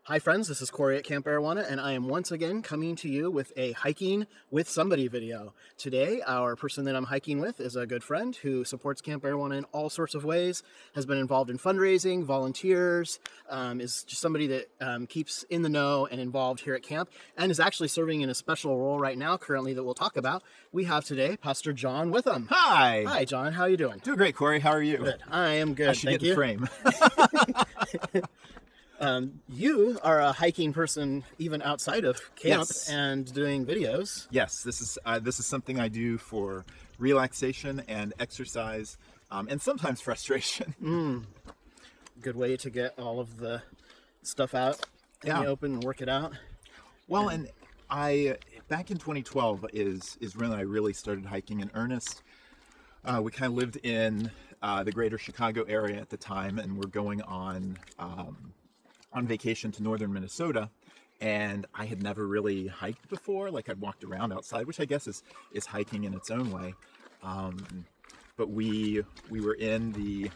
Hi friends, this is Corey at Camp Arowana, and I am once again coming to you with a hiking with somebody video. Today, our person that I'm hiking with is a good friend who supports Camp Arowana in all sorts of ways, has been involved in fundraising, volunteers, is just somebody that keeps in the know and involved here at camp, and is actually serving in a special role right now currently that we'll talk about. We have today Pastor John Withum. Hi. Hi, John. How are you doing? Doing great, Corey. How are you? Good. I am good. I should Thank get you. in frame. You are a hiking person even outside of camp Yes. and doing videos. Yes, this is something I do for relaxation and exercise, and sometimes frustration. Good way to get all of the stuff out in Yeah. the open and work it out. Well, and I back in 2012 is when I really started hiking in earnest. We kind of lived in the greater Chicago area at the time, and we're going on vacation to northern Minnesota, and I had never really hiked before. Like, I'd walked around outside, which I guess is hiking in its own way. But we were in the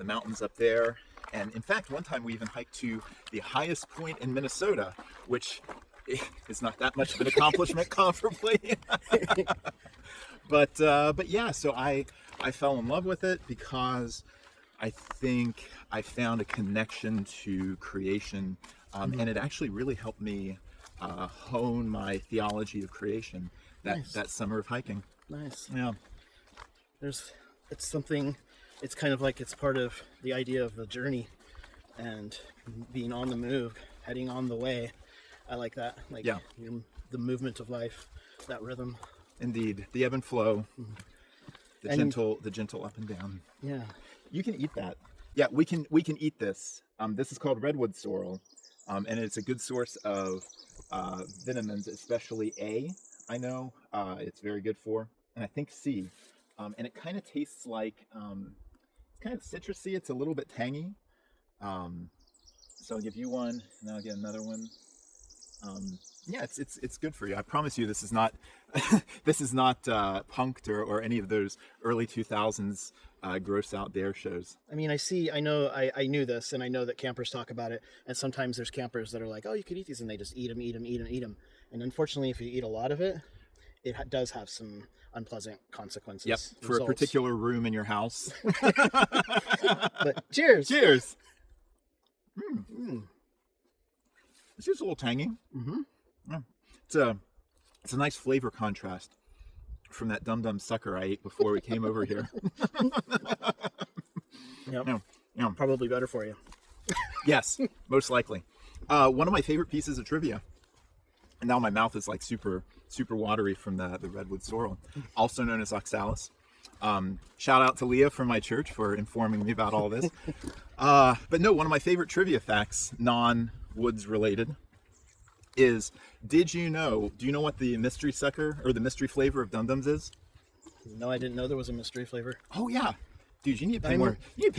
mountains up there, and in fact, one time we even hiked to the highest point in Minnesota, which is not that much of an accomplishment comparably. But yeah, so I fell in love with it because I think I found a connection to creation, and it actually really helped me hone my theology of creation that summer of hiking. Nice. Yeah. It's kind of like it's part of the idea of the journey and being on the move, heading on the way. I like that. Like, Yeah. The movement of life, that rhythm. Indeed, the ebb and flow, the And- gentle up and down. Yeah. You can eat that. Yeah, we can eat this. This is called redwood sorrel, and it's a good source of vitamins, especially A. I know it's very good for, and I think C. And it kind of tastes like it's kind of citrusy. It's a little bit tangy. So I'll give you one, and I'll get another one. Yeah, it's good for you. I promise you, this is not punked or any of those early 2000s gross out dare shows. I mean, I knew this, and I know that campers talk about it, and sometimes there's campers that are like, oh, you could eat these, and they just eat them. And unfortunately, if you eat a lot of it, it does have some unpleasant consequences. Yep, for results. a particular room in your house. But cheers! Cheers! It's just a little tangy. Mm-hmm. Yeah. It's a nice flavor contrast from that dum-dum sucker I ate before we came over here. Yep. Yeah. Probably better for you. Yes, most likely. One of my favorite pieces of trivia, and now my mouth is like super watery from the redwood sorrel, also known as oxalis. Shout out to Leah from my church for informing me about all this. But no, one of my favorite trivia facts, non-woods related, is do you know what the mystery sucker or the mystery flavor of dum-dums is? No, I didn't know there was a mystery flavor. Oh yeah. Dude, you need to pay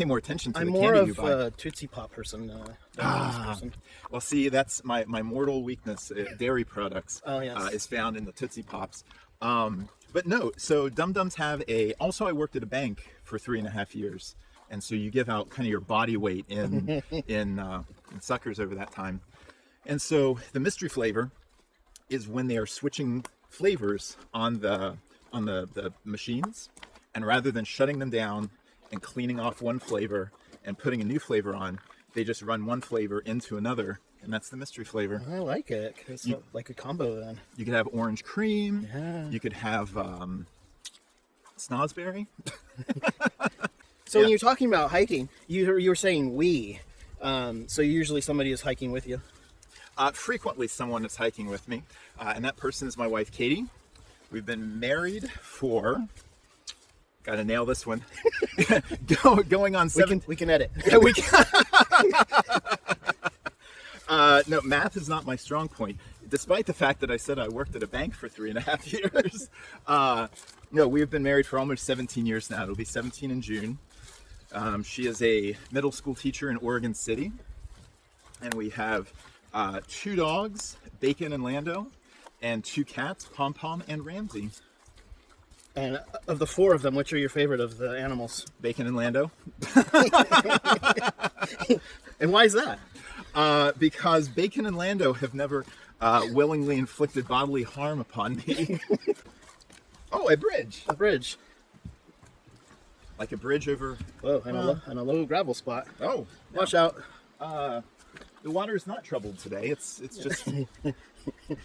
more attention to I'm the more candy you of buy. a Tootsie Pop person. Person. Well, see, that's my mortal weakness. Dairy products Oh, yes. is found in the Tootsie Pops. But no, so Dum Dums have also I worked at a bank for 3.5 years. And so you give out kind of your body weight in suckers over that time. And so the mystery flavor is when they are switching flavors on the machines, and rather than shutting them down and cleaning off one flavor and putting a new flavor on, they just run one flavor into another, and that's the mystery flavor. I like it. It's like a combo then. You could have orange cream. Yeah. You could have snozberry. So when you're talking about hiking, you were saying we. So usually somebody is hiking with you. Frequently someone is hiking with me, and that person is my wife, Katie. We've been married for, gotta nail this one, going on 7. We can edit. Yeah, we can. No, math is not my strong point. Despite the fact that I said I worked at a bank for 3.5 years. No, we have been married for almost 17 years now. It'll be 17 in June. She is a middle school teacher in Oregon City. And we have 2 dogs, Bacon and Lando, and 2 cats, Pom Pom and Ramsey. And of the 4 of them, which are your favorite of the animals? Bacon and Lando. And why is that? Because Bacon and Lando have never willingly inflicted bodily harm upon me. Oh, a bridge. A bridge. Like a bridge over... Whoa, and a low gravel spot. Oh. Watch out. The water is not troubled today. It's just...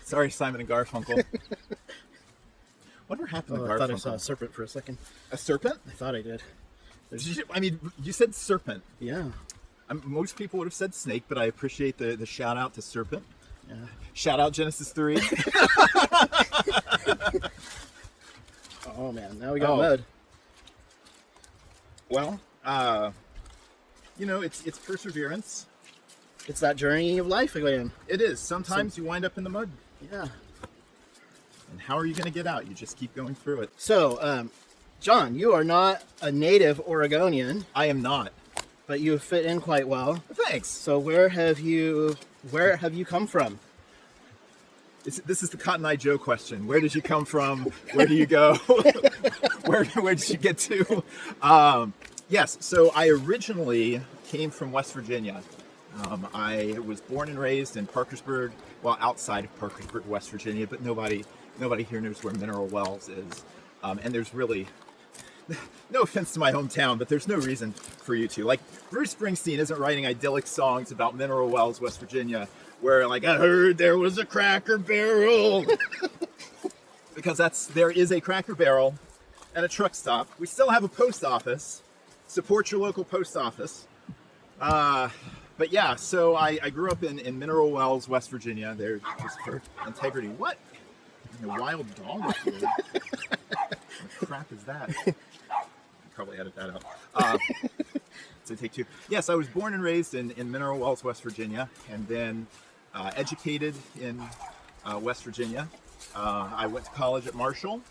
Sorry, Simon and Garfunkel. Whatever happened to Garfunkel? I thought I saw a serpent for a second. A serpent? I thought I did. You said serpent. Yeah. Most people would have said snake, but I appreciate the shout out to serpent. Yeah. Shout out Genesis 3. Oh man, now we got mud. Well, it's perseverance. It's that journey of life again. It is. Sometimes you wind up in the mud. Yeah. And how are you going to get out? You just keep going through it. So, John, you are not a native Oregonian. I am not. But you fit in quite well. Thanks. So where have you come from? This is the Cotton Eye Joe question. Where did you come from? Where do you go? where did you get to? Yes, so I originally came from West Virginia. I was born and raised in Parkersburg, well, outside of Parkersburg, West Virginia, but nobody here knows where Mineral Wells is. And there's really, no offense to my hometown, but there's no reason for you to. Like, Bruce Springsteen isn't writing idyllic songs about Mineral Wells, West Virginia, where, like, I heard there was a Cracker Barrel. Because there is a Cracker Barrel and a truck stop. We still have a post office. Support your local post office. But yeah, so I grew up in Mineral Wells, West Virginia. There, just for integrity. What? A wild dog up here. What crap is that? Probably edit that out. So take two. Yes, I was born and raised in Mineral Wells, West Virginia, and then educated in West Virginia. I went to college at Marshall,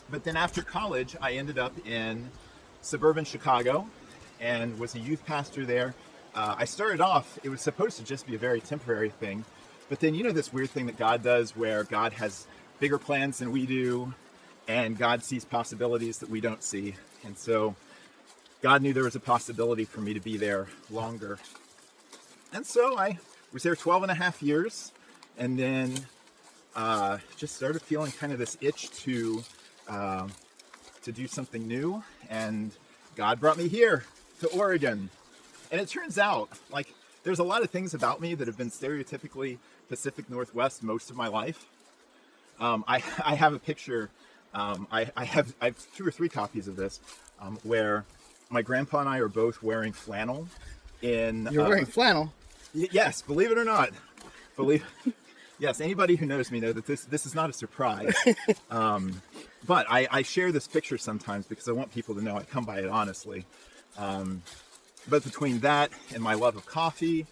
but then after college, I ended up in suburban Chicago and was a youth pastor there. I started off, it was supposed to just be a very temporary thing, but then this weird thing that God does where God has bigger plans than we do, and God sees possibilities that we don't see. And so God knew there was a possibility for me to be there longer. And so I was there 12 and a half years, and then just started feeling kind of this itch to do something new. And God brought me here to Oregon. And it turns out, like, there's a lot of things about me that have been stereotypically Pacific Northwest most of my life. I have a picture. I have 2 or 3 copies of this, where my grandpa and I are both wearing flannel. You're wearing flannel? Yes, believe it or not. Yes, anybody who knows me knows that this is not a surprise. But I share this picture sometimes because I want people to know I come by it honestly. But between that and my love of coffee,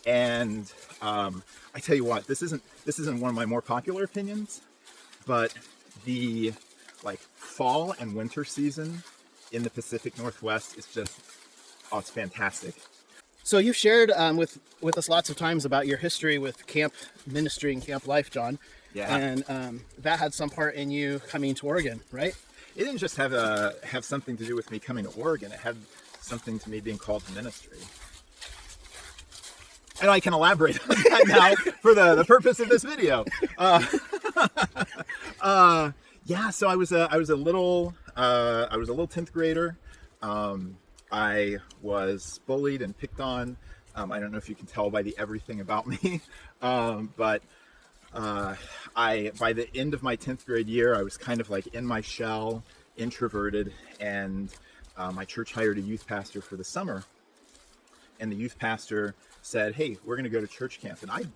and I tell you what, this isn't one of my more popular opinions, but the fall and winter season in the Pacific Northwest is just, it's fantastic. So you've shared with us lots of times about your history with camp ministry and camp life, John. Yeah. And that had some part in you coming to Oregon, right? It didn't just have something to do with me coming to Oregon. It had something to me being called to ministry. And I can elaborate on that now for the purpose of this video. Yeah, so I was a little 10th grader. I was bullied and picked on. I don't know if you can tell by the everything about me, but by the end of my 10th grade year, I was kind of like in my shell, introverted, and my church hired a youth pastor for the summer. And the youth pastor said, "Hey, we're going to go to church camp." And I'd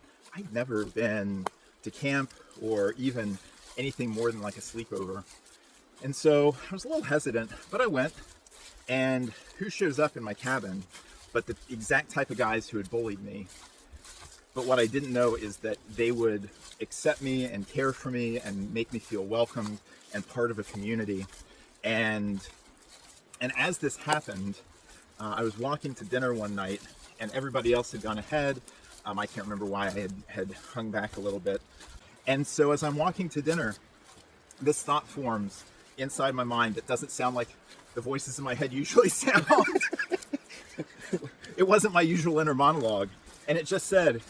never been to camp or even anything more than like a sleepover. And so I was a little hesitant, but I went. And who shows up in my cabin but the exact type of guys who had bullied me. But what I didn't know is that they would accept me and care for me and make me feel welcomed and part of a community. And as this happened, I was walking to dinner one night and everybody else had gone ahead. I can't remember why I had hung back a little bit. And so as I'm walking to dinner, this thought forms inside my mind that doesn't sound like the voices in my head usually sound. It wasn't my usual inner monologue. and it just said,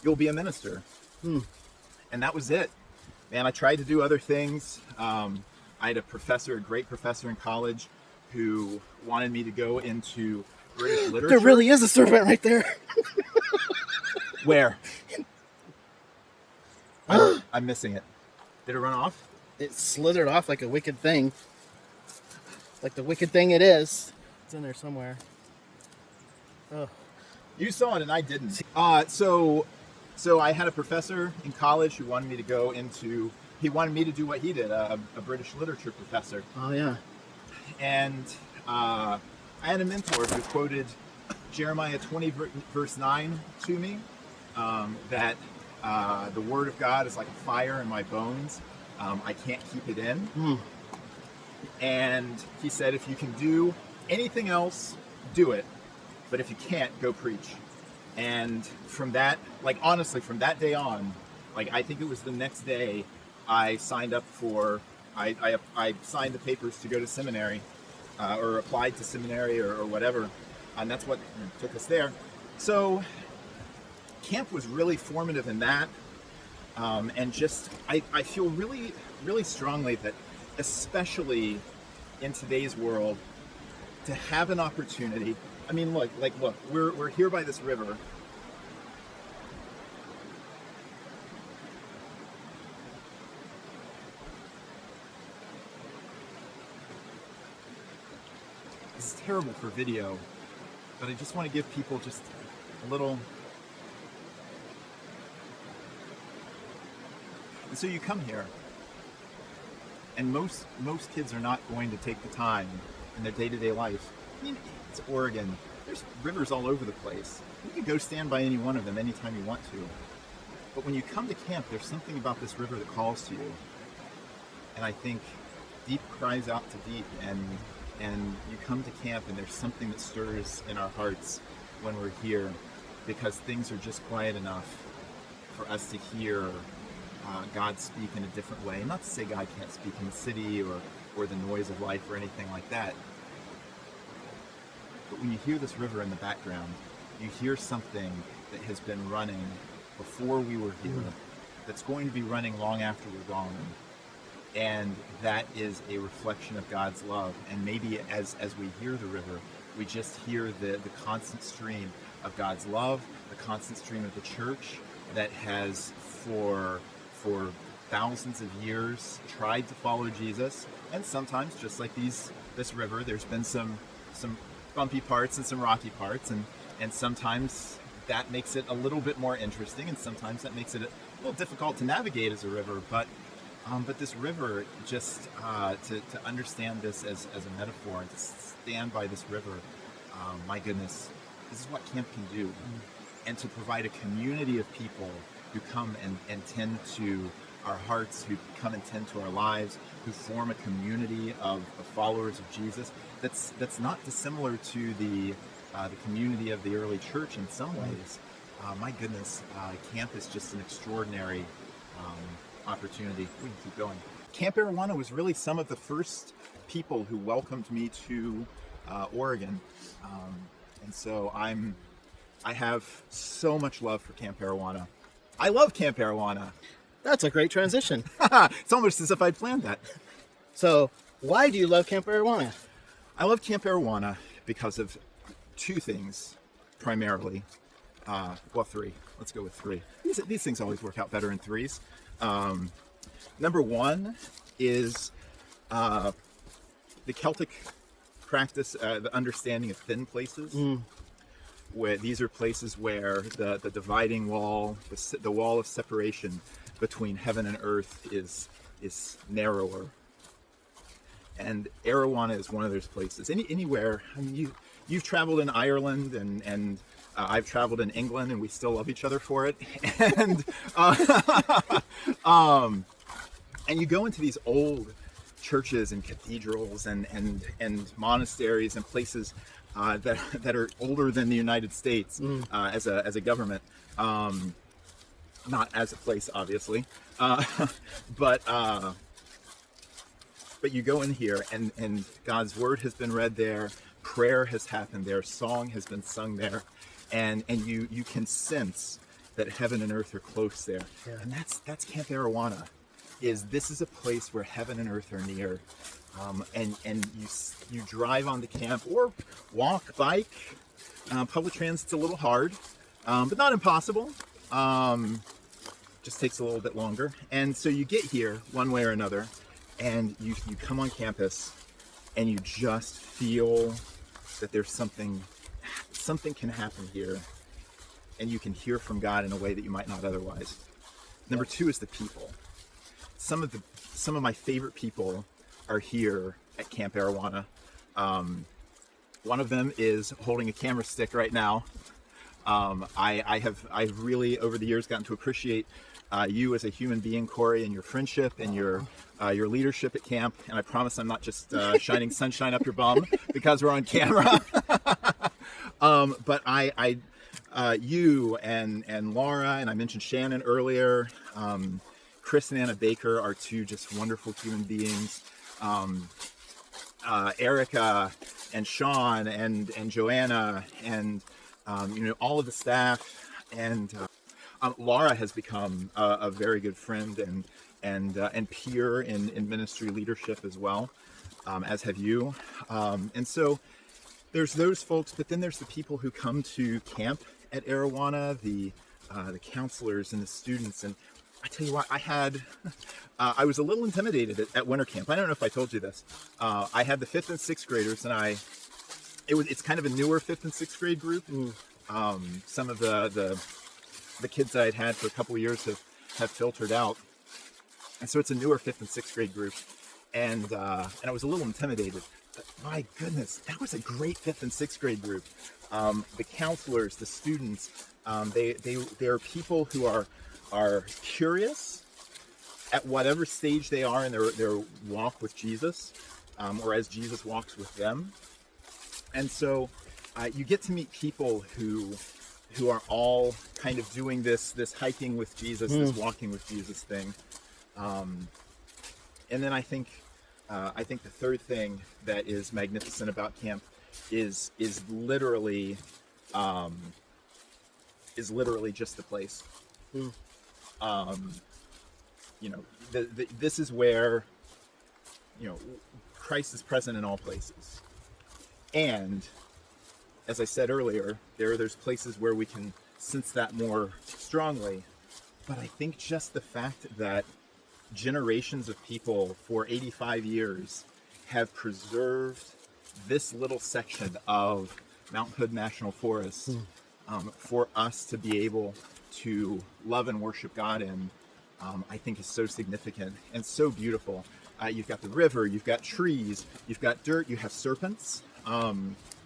"You'll be a minister." And that was it. Man, I tried to do other things. I had a great professor in college, who wanted me to go into British literature. There really is a serpent right there. Where? I'm missing it. Did it run off? It slithered off like a wicked thing. Like the wicked thing it is. It's in there somewhere. Oh. You saw it and I didn't. So I had a professor in college who wanted me to go into, he wanted me to do what he did, a British literature professor. Oh, yeah. And I had a mentor who quoted Jeremiah 20 verse 9 to me, that the word of God is like a fire in my bones. I can't keep it in. And he said, if you can do anything else, do it. But if you can't, go preach. And from that, like honestly, from that day on, like I think it was the next day, I signed up for, I signed the papers to go to seminary, or applied to seminary or whatever. And that's what took us there. So camp was really formative in that. And just, I feel really, really strongly that, especially in today's world, to have an opportunity. I mean, look, we're here by this river. This is terrible for video, but I just want to give people just a little. And so you come here, and most kids are not going to take the time in their day-to-day life. I mean, it's Oregon. There's rivers all over the place. You can go stand by any one of them anytime you want to. But when you come to camp, there's something about this river that calls to you. And I think deep cries out to deep, and you come to camp and there's something that stirs in our hearts when we're here, because things are just quiet enough for us to hear God speak in a different way. Not to say God can't speak in the city or the noise of life or anything like that. But when you hear this river in the background, you hear something that has been running before we were here, that's going to be running long after we're gone. And that is a reflection of God's love. And maybe as we hear the river, we just hear the constant stream of God's love, the constant stream of the church that has for thousands of years tried to follow Jesus. And sometimes, just like this river, there's been some bumpy parts and some rocky parts, and sometimes that makes it a little bit more interesting, and sometimes that makes it a little difficult to navigate as a river. But this river, just to understand this as a metaphor and to stand by this river, my goodness, this is what camp can do. And to provide a community of people who come and tend to our hearts, who come and tend to our lives, who form a community of followers of Jesus, that's not dissimilar to the community of the early church in some ways. My goodness, camp is just an extraordinary opportunity. We can keep going. Camp Arowana was really some of the first people who welcomed me to Oregon, and so I have so much love for Camp Arowana. I love Camp Arowana. That's a great transition. It's almost as if I planned that. So, why do you love Camp Arowana? I love Camp Arowana because of two things, primarily. Well, three. Let's go with three. These things always work out better in threes. Number one is the Celtic practice, the understanding of thin places. Where these are places where the dividing wall, the wall of separation between heaven and earth is narrower. And Arowana is one of those places. Anywhere. I mean, you've traveled in Ireland, and I've traveled in England, and we still love each other for it. And and you go into these old churches and cathedrals and monasteries and places that are older than the United States as a government, not as a place, obviously, but you go in here and God's word has been read there, prayer has happened there, song has been sung there, and you can sense that heaven and earth are close there. Yeah. And that's Camp Arowana. This is a place where heaven and earth are near. And you drive on the camp or walk, bike. Public transit's a little hard, but not impossible. Just takes a little bit longer. And so you get here one way or another, and you come on campus, and you just feel that there's something can happen here, and you can hear from God in a way that you might not otherwise. Number two is the people. Some of my favorite people are here at Camp Arowana. One of them is holding a camera stick right now. I've really over the years gotten to appreciate you as a human being, Corey, and your friendship and your leadership at camp. And I promise I'm not just shining sunshine up your bum because we're on camera. But you and Laura, and I mentioned Shannon earlier. Chris and Anna Baker are two just wonderful human beings. Erica and Sean and Joanna and all of the staff, and Laura has become a very good friend and peer in ministry leadership as well, as have you. And so there's those folks, but then there's the people who come to camp at Arowana, the counselors and the students. And I tell you what, I was a little intimidated at winter camp. I don't know if I told you this. I had the 5th and 6th graders, and it's kind of a newer 5th and 6th grade group. Some of the kids that I'd had for a couple of years have filtered out. And so it's a newer 5th and 6th grade group. And I was a little intimidated. But my goodness, that was a great 5th and 6th grade group. The counselors, the students, they are people who are curious at whatever stage they are in their walk with Jesus, or as Jesus walks with them. And so you get to meet people who are all kind of doing this hiking with Jesus, this walking with Jesus thing. And then I think the third thing that is magnificent about camp is literally just the place. This is where Christ is present in all places. And as I said earlier, there's places where we can sense that more strongly. But I think just the fact that generations of people for 85 years have preserved this little section of Mount Hood National Forest for us to be able to love and worship God in, I think is so significant and so beautiful. You've got the river, you've got trees, you've got dirt, you have serpents.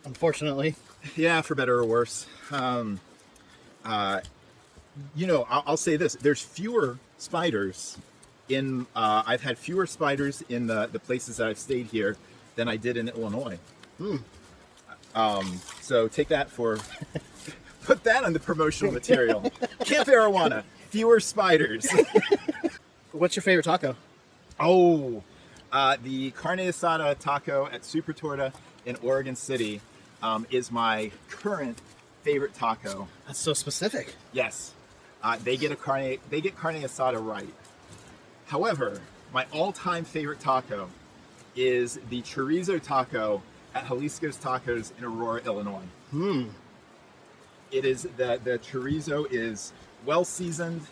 Unfortunately. Yeah, for better or worse. I'll say this. There's fewer spiders I've had fewer spiders in the places that I've stayed here than I did in Illinois. So take that put that on the promotional material. Camp Arowana, fewer spiders. What's your favorite taco? Oh, the carne asada taco at Super Torta in Oregon City is my current favorite taco. That's so specific. Yes, they get carne asada right. However, my all-time favorite taco is the chorizo taco at Jalisco's Tacos in Aurora, Illinois. It is the chorizo is well seasoned.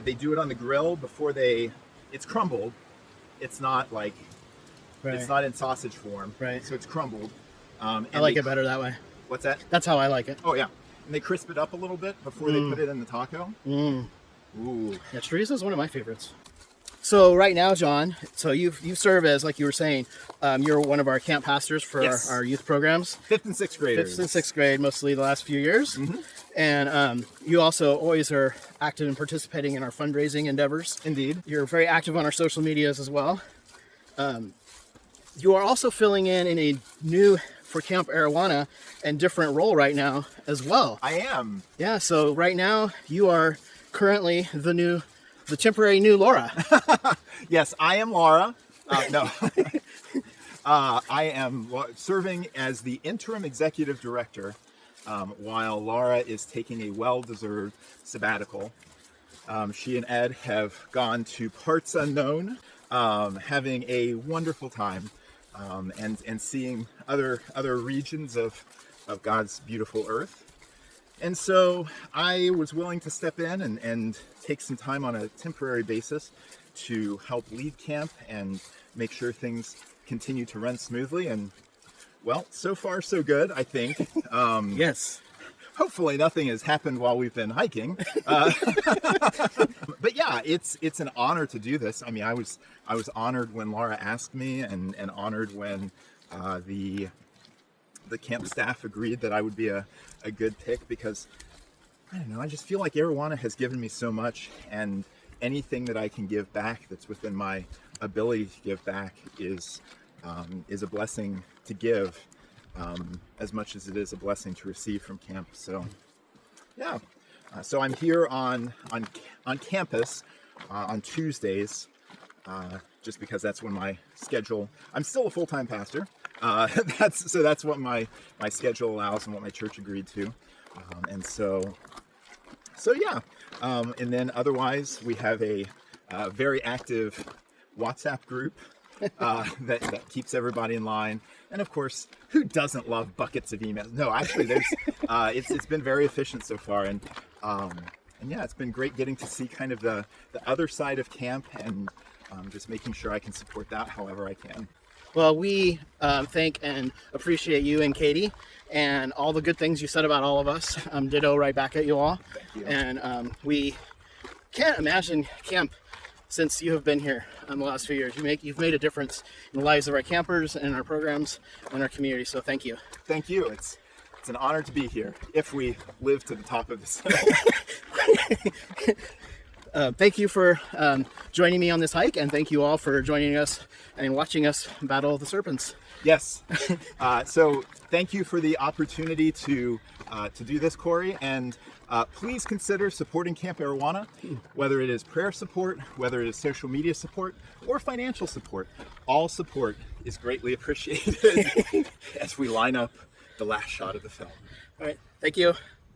They do it on the grill before it's crumbled. It's not like it's not in sausage form. Right. So it's crumbled. I like it better that way. What's that? That's how I like it. Oh yeah. And they crisp it up a little bit before they put it in the taco. Ooh. Yeah, chorizo is one of my favorites. So right now, John, so you serve as, like you were saying, you're one of our camp pastors for Yes. our youth programs. 5th and 6th graders. 5th and 6th grade, mostly the last few years. And you also always are active in participating in our fundraising endeavors. Indeed. You're very active on our social medias as well. You are also filling in a new, for Camp Arowana, and different role right now as well. I am. Yeah, so right now you are currently the temporary new Laura. Yes, I am Laura. No. I am serving as the interim executive director while Laura is taking a well-deserved sabbatical. She and Ed have gone to parts unknown, having a wonderful time, and seeing other regions of God's beautiful earth. And so I was willing to step in and take some time on a temporary basis to help lead camp and make sure things continue to run smoothly. And well, so far so good, I think. Yes. Hopefully nothing has happened while we've been hiking. But yeah, it's an honor to do this. I mean, I was honored when Laura asked me, and honored when the camp staff agreed that I would be a good pick, because I don't know, I just feel like Arowana has given me so much, and anything that I can give back that's within my ability to give back is a blessing to give, as much as it is a blessing to receive from camp. So yeah, so I'm here on campus on Tuesdays, just because that's when my schedule. I'm still a full-time pastor. That's what my schedule allows and what my church agreed to, and so yeah. And then otherwise, we have a very active WhatsApp group that keeps everybody in line. And of course, who doesn't love buckets of emails? No, actually, there's it's been very efficient so far, and yeah, it's been great getting to see kind of the other side of camp, and just making sure I can support that however I can. Well, we thank and appreciate you and Katie and all the good things you said about all of us. Ditto right back at you all. Thank you. And we can't imagine camp since you have been here the last few years. You've made a difference in the lives of our campers and our programs and our community. So thank you. Thank you. It's an honor to be here if we live to the top of this hill. Thank you for joining me on this hike, and thank you all for joining us and watching us battle the serpents. Yes. So thank you for the opportunity to do this, Corey, and please consider supporting Camp Arowana, whether it is prayer support, whether it is social media support, or financial support. All support is greatly appreciated as we line up the last shot of the film. All right. Thank you.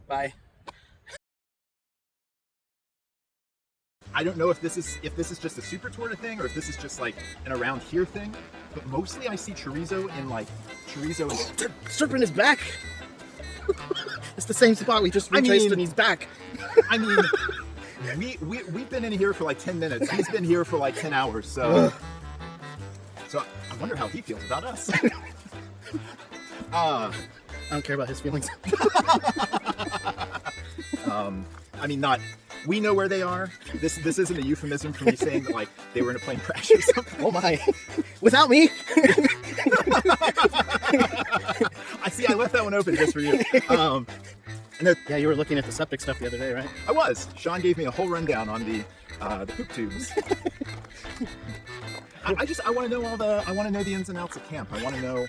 Bye. I don't know if this is just a Super Torta thing or if this is just like an around here thing, but mostly I see chorizo and Serpent is back. It's the same spot we just retraced, and he's back. I mean, we've been in here for like 10 minutes. He's been here for like 10 hours. So I wonder how he feels about us. I don't care about his feelings. I mean, we know where they are. This isn't a euphemism for me saying that like they were in a plane crash or something. Oh my! Without me. I left that one open just for you. Yeah, you were looking at the septic stuff the other day, right? I was. Sean gave me a whole rundown on the poop tubes. I want to know I want to know the ins and outs of camp. I want to know.